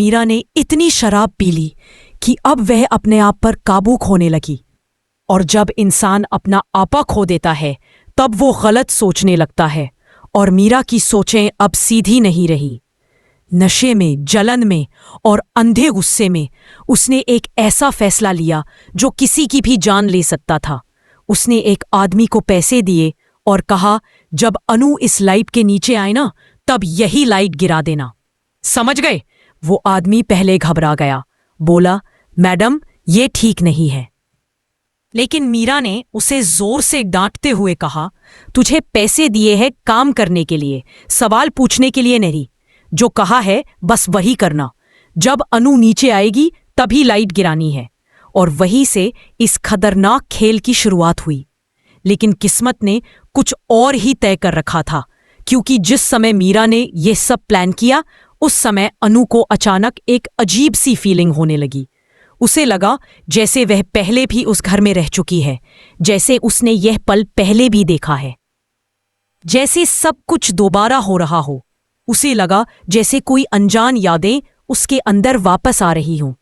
मीरा ने इतनी शराब पी ली कि अब वह अपने आप पर काबू खोने लगी। और जब इंसान अपना आपा खो देता है तब वो गलत सोचने लगता है, और मीरा की सोचें अब सीधी नहीं रही। नशे में, जलन में और अंधे गुस्से में उसने एक ऐसा फैसला लिया जो किसी की भी जान ले सकता था। उसने एक आदमी को पैसे दिए और कहा, जब अनु इस लाइट के नीचे आए ना, तब यही लाइट गिरा देना। समझ गए? वो आदमी पहले घबरा गया, बोला, मैडम ये ठीक नहीं है। लेकिन मीरा ने उसे जोर से डांटते हुए कहा, तुझे पैसे दिए हैं काम करने के लिए, सवाल पूछने के लिए नहीं। जो कहा है बस वही करना। जब अनु नीचे आएगी तभी लाइट गिरानी है। और वहीं से इस खतरनाक खेल की शुरुआत हुई। लेकिन किस्मत ने कुछ और ही तय कर रखा था, क्योंकि जिस समय मीरा ने यह सब प्लान किया उस समय अनु को अचानक एक अजीब सी फीलिंग होने लगी। उसे लगा जैसे वह पहले भी उस घर में रह चुकी है, जैसे उसने यह पल पहले भी देखा है, जैसे सब कुछ दोबारा हो रहा हो। उसे लगा जैसे कोई अनजान यादें उसके अंदर वापस आ रही हों।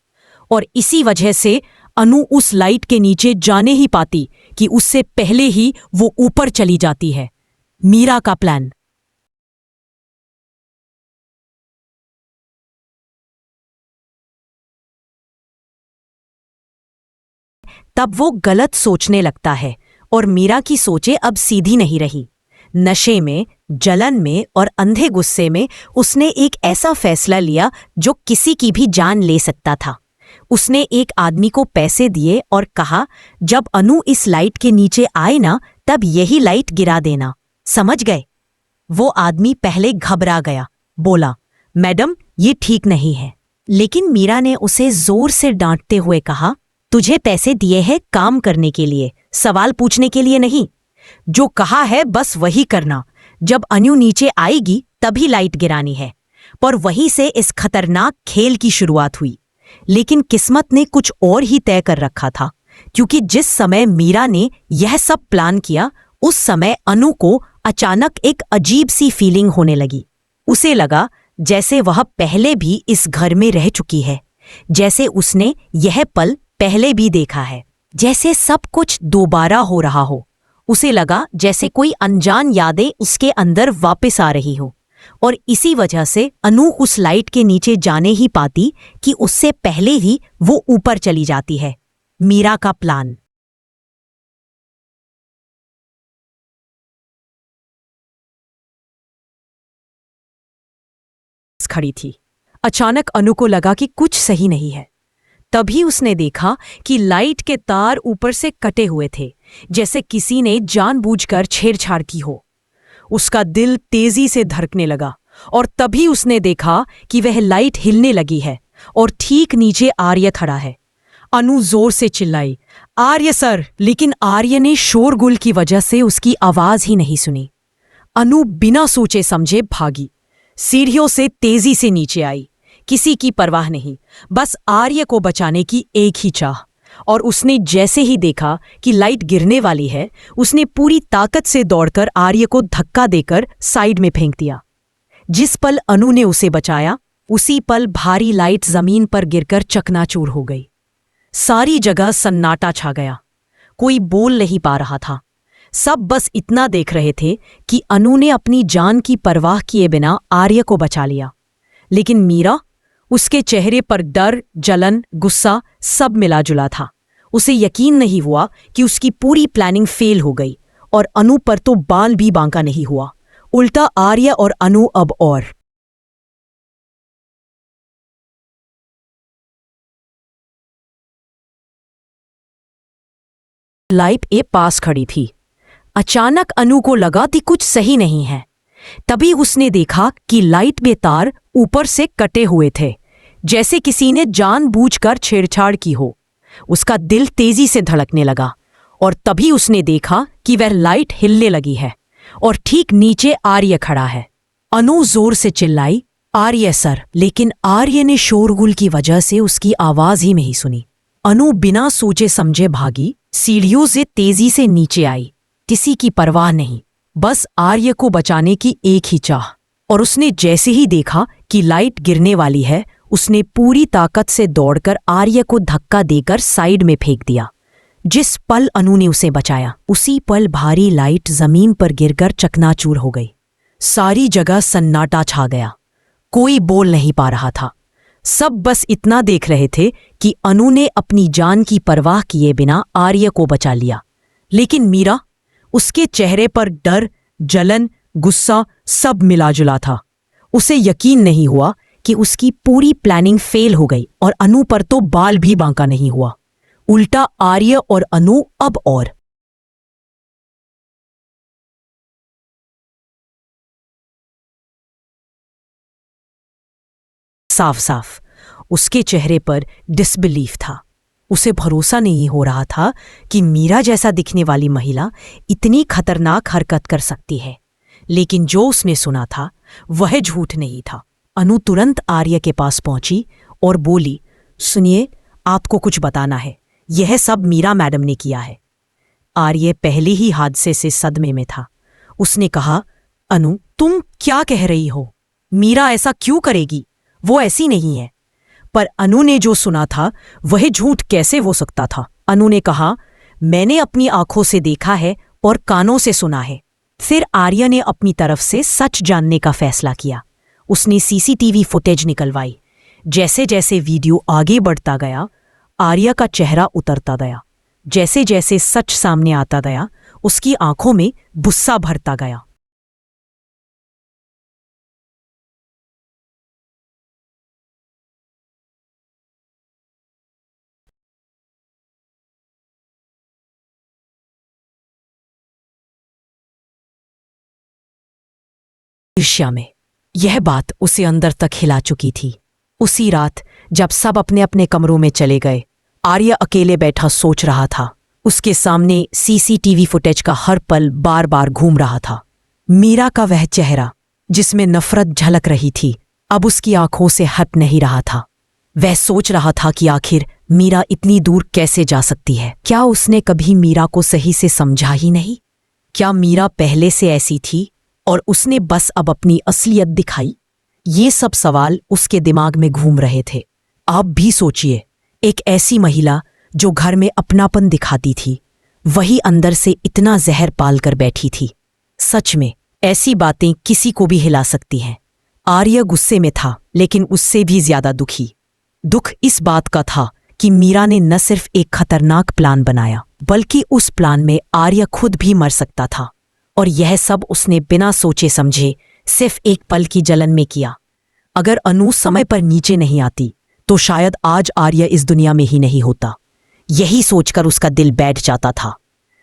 और इसी वजह से अनु उस लाइट के नीचे जाने ही पाती कि उससे पहले ही वो ऊपर चली जाती है। मीरा का प्लान। तब वो गलत सोचने लगता है और मीरा की सोचें अब सीधी नहीं रही। नशे में, जलन में और अंधे गुस्से में उसने एक ऐसा फैसला लिया जो किसी की भी जान ले सकता था। उसने एक आदमी को पैसे दिए और कहा, जब अनु इस लाइट के नीचे आए ना, तब यही लाइट गिरा देना। समझ गए? वो आदमी पहले घबरा गया, बोला, मैडम ये ठीक नहीं है। लेकिन मीरा ने उसे जोर से डांटते हुए कहा, तुझे पैसे दिए हैं काम करने के लिए, सवाल पूछने के लिए नहीं। जो कहा है बस वही करना। जब अनु नीचे आएगी तभी लाइट गिरानी है। पर वहीं से इस खतरनाक खेल की शुरुआत हुई। लेकिन किस्मत ने कुछ और ही तय कर रखा था, क्योंकि जिस समय मीरा ने यह सब प्लान किया उस समय अनु को अचानक एक अजीब सी फीलिंग होने लगी। उसे लगा जैसे वह पहले भी इस घर में रह चुकी है, जैसे उसने यह पल पहले भी देखा है, जैसे सब कुछ दोबारा हो रहा हो। उसे लगा जैसे कोई अनजान यादें उसके अंदर वापस आ रही हो। और इसी वजह से अनु उस लाइट के नीचे जाने ही पाती कि उससे पहले ही वो ऊपर चली जाती है। मीरा का प्लान। खड़ी थी। अचानक अनु को लगा कि कुछ सही नहीं है। तभी उसने देखा कि लाइट के तार ऊपर से कटे हुए थे, जैसे किसी ने जानबूझकर छेड़छाड़ की हो। उसका दिल तेजी से धड़कने लगा और तभी उसने देखा कि वह लाइट हिलने लगी है और ठीक नीचे आर्य खड़ा है। अनु जोर से चिल्लाई, आर्य सर! लेकिन आर्य ने शोरगुल की वजह से उसकी आवाज ही नहीं सुनी। अनु बिना सोचे समझे भागी, सीढ़ियों से तेजी से नीचे आई, किसी की परवाह नहीं, बस आर्य को बचाने की एक ही चाह। और उसने जैसे ही देखा कि लाइट गिरने वाली है, उसने पूरी ताकत से दौड़कर आर्य को धक्का देकर साइड में फेंक दिया। जिस पल अनु ने उसे बचाया, उसी पल भारी लाइट जमीन पर गिरकर चकनाचूर हो गई। सारी जगह सन्नाटा छा गया। कोई बोल नहीं पा रहा था। सब बस इतना देख रहे थे कि अनु ने अपनी जान की परवाह किए बिना आर्य को बचा लिया। लेकिन मीरा, उसके चेहरे पर डर, जलन, गुस्सा सब मिला जुला था। उसे यकीन नहीं हुआ कि उसकी पूरी प्लानिंग फेल हो गई और अनु पर तो बाल भी बांका नहीं हुआ। उल्टा आर्य और अनु अब और लाइट ए पास खड़ी थी। अचानक अनु को लगा कि कुछ सही नहीं है। तभी उसने देखा कि लाइट में तार ऊपर से कटे हुए थे, जैसे किसी ने जानबूझकर छेड़छाड़ की हो। उसका दिल तेजी से धड़कने लगा और तभी उसने देखा कि वह लाइट हिलने लगी है और ठीक नीचे आर्य खड़ा है। अनु जोर से चिल्लाई, आर्य सर! लेकिन आर्य ने शोरगुल की वजह से उसकी आवाज ही नहीं सुनी। अनु बिना सोचे समझे भागी, सीढ़ियों से तेजी से नीचे आई, किसी की परवाह नहीं, बस आर्य को बचाने की एक ही चाह। और उसने जैसे ही देखा कि लाइट गिरने वाली है, उसने पूरी ताकत से दौड़कर आर्य को धक्का देकर साइड में फेंक दिया। जिस पल अनु ने उसे बचाया, उसी पल भारी लाइट जमीन पर गिरकर चकनाचूर हो गई। सारी जगह सन्नाटा छा गया। कोई बोल नहीं पा रहा था। सब बस इतना देख रहे थे कि अनु ने अपनी जान की परवाह किए बिना आर्य को बचा लिया। लेकिन मीरा, उसके चेहरे पर डर, जलन, गुस्सा सब मिलाजुला था। उसे यकीन नहीं हुआ कि उसकी पूरी प्लानिंग फेल हो गई और अनु पर तो बाल भी बांका नहीं हुआ। उल्टा आर्य और अनु अब और साफ साफ उसके चेहरे पर डिसबिलीफ था। उसे भरोसा नहीं हो रहा था कि मीरा जैसा दिखने वाली महिला इतनी खतरनाक हरकत कर सकती है। लेकिन जो उसने सुना था वह झूठ नहीं था। अनु तुरंत आर्य के पास पहुंची और बोली, सुनिए, आपको कुछ बताना है। यह सब मीरा मैडम ने किया है। आर्य पहले ही हादसे से सदमे में था। उसने कहा, अनु, तुम क्या कह रही हो? मीरा ऐसा क्यों करेगी? वो ऐसी नहीं है। पर अनु ने जो सुना था वह झूठ कैसे हो सकता था? अनु ने कहा, मैंने अपनी आंखों से देखा है और कानों से सुना है। फिर आर्य ने अपनी तरफ से सच जानने का फैसला किया। उसने सीसीटीवी फुटेज निकलवाई। जैसे जैसे वीडियो आगे बढ़ता गया, आर्य का चेहरा उतरता गया। जैसे जैसे सच सामने आता गया, उसकी आंखों में गुस्सा भरता गया। ईर्ष्या में यह बात उसे अंदर तक हिला चुकी थी। उसी रात जब सब अपने अपने कमरों में चले गए, आर्य अकेले बैठा सोच रहा था। उसके सामने सीसीटीवी फुटेज का हर पल बार बार घूम रहा था। मीरा का वह चेहरा जिसमें नफरत झलक रही थी, अब उसकी आंखों से हट नहीं रहा था। वह सोच रहा था कि आखिर मीरा इतनी दूर कैसे जा सकती है? क्या उसने कभी मीरा को सही से समझा ही नहीं? क्या मीरा पहले से ऐसी थी और उसने बस अब अपनी असलियत दिखाई? ये सब सवाल उसके दिमाग में घूम रहे थे। आप भी सोचिए, एक ऐसी महिला जो घर में अपनापन दिखाती थी, वही अंदर से इतना जहर पाल कर बैठी थी। सच में ऐसी बातें किसी को भी हिला सकती हैं। आर्य गुस्से में था, लेकिन उससे भी ज्यादा दुखी। दुख इस बात का था कि मीरा ने न सिर्फ एक खतरनाक प्लान बनाया, बल्कि उस प्लान में आर्य खुद भी मर सकता था। और यह सब उसने बिना सोचे समझे सिर्फ एक पल की जलन में किया। अगर अनु समय पर नीचे नहीं आती तो शायद आज आर्य इस दुनिया में ही नहीं होता। यही सोचकर उसका दिल बैठ जाता था।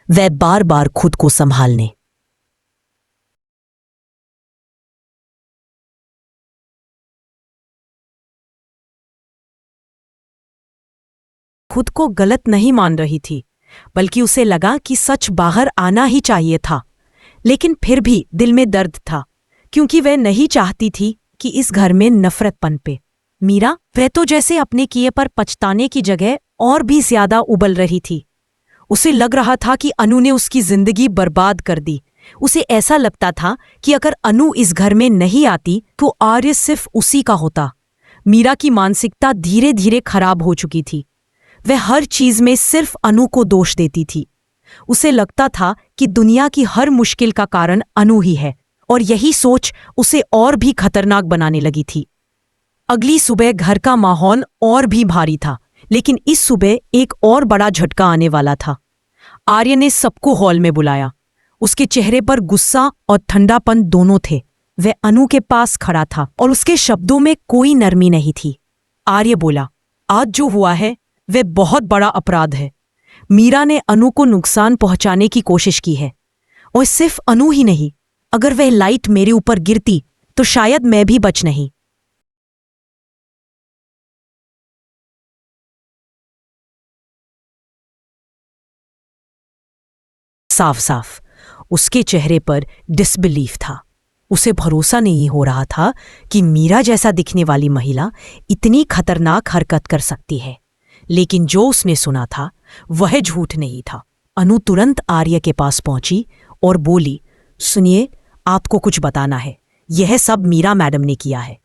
वह बार बार खुद को संभालने खुद को गलत नहीं मान रही थी, बल्कि उसे लगा कि सच बाहर आना ही चाहिए था। लेकिन फिर भी दिल में दर्द था, क्योंकि वह नहीं चाहती थी कि इस घर में नफरत पनपे। मीरा, वह तो जैसे अपने किए पर पछताने की जगह और भी ज्यादा उबल रही थी। उसे लग रहा था कि अनु ने उसकी जिंदगी बर्बाद कर दी। उसे ऐसा लगता था कि अगर अनु इस घर में नहीं आती तो आर्य सिर्फ उसी का होता। मीरा की मानसिकता धीरे धीरे खराब हो चुकी थी। वह हर चीज में सिर्फ अनु को दोष देती थी। उसे लगता था कि दुनिया की हर मुश्किल का कारण अनु ही है, और यही सोच उसे और भी खतरनाक बनाने लगी थी। अगली सुबह घर का माहौल और भी भारी था, लेकिन इस सुबह एक और बड़ा झटका आने वाला था। आर्य ने सबको हॉल में बुलाया। उसके चेहरे पर गुस्सा और ठंडापन दोनों थे। वह अनु के पास खड़ा था और उसके शब्दों में कोई नरमी नहीं थी। आर्य बोला, आज जो हुआ है वह बहुत बड़ा अपराध है। मीरा ने अनु को नुकसान पहुंचाने की कोशिश की है, और सिर्फ अनु ही नहीं, अगर वह लाइट मेरे ऊपर गिरती तो शायद मैं भी बच नहीं। साफ साफ उसके चेहरे पर डिसबिलीफ था। उसे भरोसा नहीं हो रहा था कि मीरा जैसा दिखने वाली महिला इतनी खतरनाक हरकत कर सकती है। लेकिन जो उसने सुना था वह झूठ नहीं था। अनु तुरंत आर्य के पास पहुंची और बोली, सुनिए, आपको कुछ बताना है। यह सब मीरा मैडम ने किया है।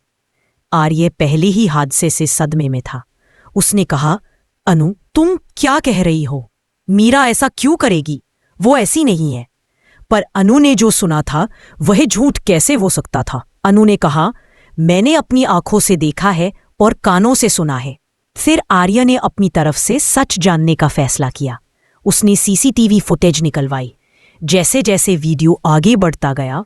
आर्य पहले ही हादसे से सदमे में था। उसने कहा, अनु, तुम क्या कह रही हो? मीरा ऐसा क्यों करेगी? वो ऐसी नहीं है। पर अनु ने जो सुना था वह झूठ कैसे हो सकता था? अनु ने कहा, मैंने अपनी आंखों से देखा है और कानों से सुना है। फिर आर्य ने अपनी तरफ से सच जानने का फैसला किया। उसने सीसीटीवी फुटेज निकलवाई। जैसे जैसे वीडियो आगे बढ़ता गया,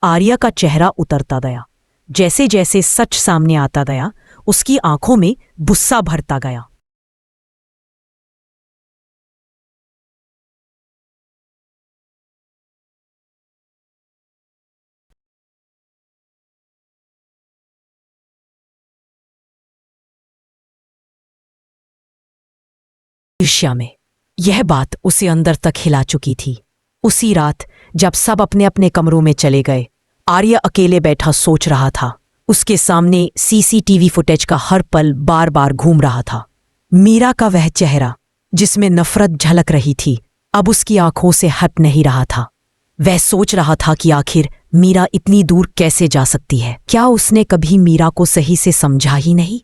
आर्य का चेहरा उतरता गया। जैसे जैसे सच सामने आता गया, उसकी आंखों में गुस्सा भरता गया। ईर्ष्या में यह बात उसे अंदर तक हिला चुकी थी। उसी रात जब सब अपने अपने कमरों में चले गए, आर्य अकेले बैठा सोच रहा था। उसके सामने सीसीटीवी फुटेज का हर पल बार बार घूम रहा था। मीरा का वह चेहरा जिसमें नफरत झलक रही थी, अब उसकी आंखों से हट नहीं रहा था। वह सोच रहा था कि आखिर मीरा इतनी दूर कैसे जा सकती है? क्या उसने कभी मीरा को सही से समझा ही नहीं?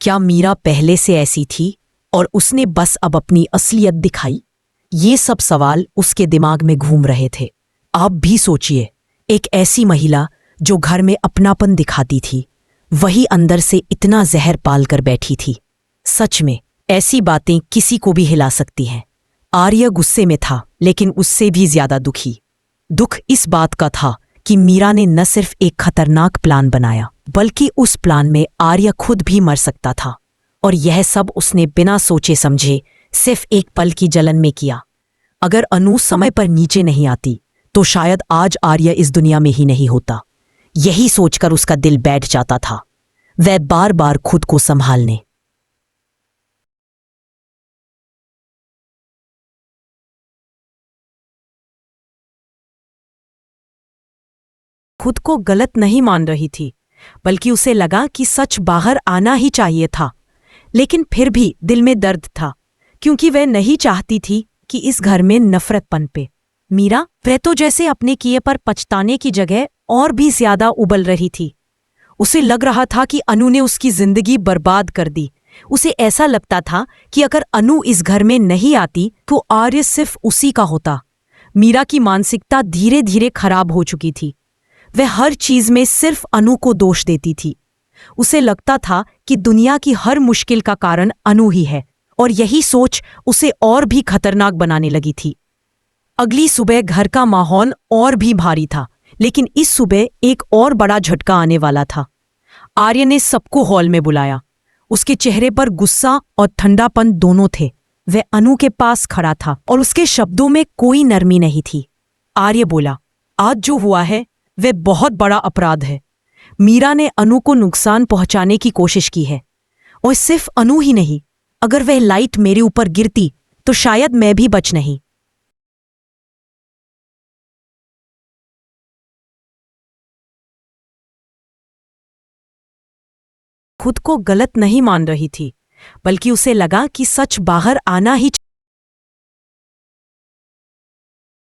क्या मीरा पहले से ऐसी थी और उसने बस अब अपनी असलियत दिखाई? ये सब सवाल उसके दिमाग में घूम रहे थे। आप भी सोचिए, एक ऐसी महिला जो घर में अपनापन दिखाती थी, वही अंदर से इतना जहर पाल कर बैठी थी। सच में ऐसी बातें किसी को भी हिला सकती हैं। आर्य गुस्से में था, लेकिन उससे भी ज्यादा दुखी। दुख इस बात का था कि मीरा ने न सिर्फ एक खतरनाक प्लान बनाया, बल्कि उस प्लान में आर्य खुद भी मर सकता था। और यह सब उसने बिना सोचे समझे सिर्फ एक पल की जलन में किया। अगर अनु समय पर नीचे नहीं आती तो शायद आज आर्य इस दुनिया में ही नहीं होता। यही सोचकर उसका दिल बैठ जाता था। वह बार बार खुद को संभालने खुद को गलत नहीं मान रही थी, बल्कि उसे लगा कि सच बाहर आना ही चाहिए था। लेकिन फिर भी दिल में दर्द था, क्योंकि वह नहीं चाहती थी कि इस घर में नफरत पनपे। मीरा, वह तो जैसे अपने किए पर पछताने की जगह और भी ज्यादा उबल रही थी। उसे लग रहा था कि अनु ने उसकी जिंदगी बर्बाद कर दी। उसे ऐसा लगता था कि अगर अनु इस घर में नहीं आती तो आर्य सिर्फ उसी का होता। मीरा की मानसिकता धीरे धीरे खराब हो चुकी थी। वह हर चीज में सिर्फ अनु को दोष देती थी। उसे लगता था कि दुनिया की हर मुश्किल का कारण अनु ही है, और यही सोच उसे और भी खतरनाक बनाने लगी थी। अगली सुबह घर का माहौल और भी भारी था, लेकिन इस सुबह एक और बड़ा झटका आने वाला था। आर्य ने सबको हॉल में बुलाया। उसके चेहरे पर गुस्सा और ठंडापन दोनों थे। वह अनु के पास खड़ा था और उसके शब्दों में कोई नरमी नहीं थी। आर्य बोला, आज जो हुआ है वह बहुत बड़ा अपराध है। मीरा ने अनु को नुकसान पहुंचाने की कोशिश की है, और सिर्फ अनु ही नहीं, अगर वह लाइट मेरे ऊपर गिरती तो शायद मैं भी बच नहीं। खुद को गलत नहीं मान रही थी, बल्कि उसे लगा कि सच बाहर आना ही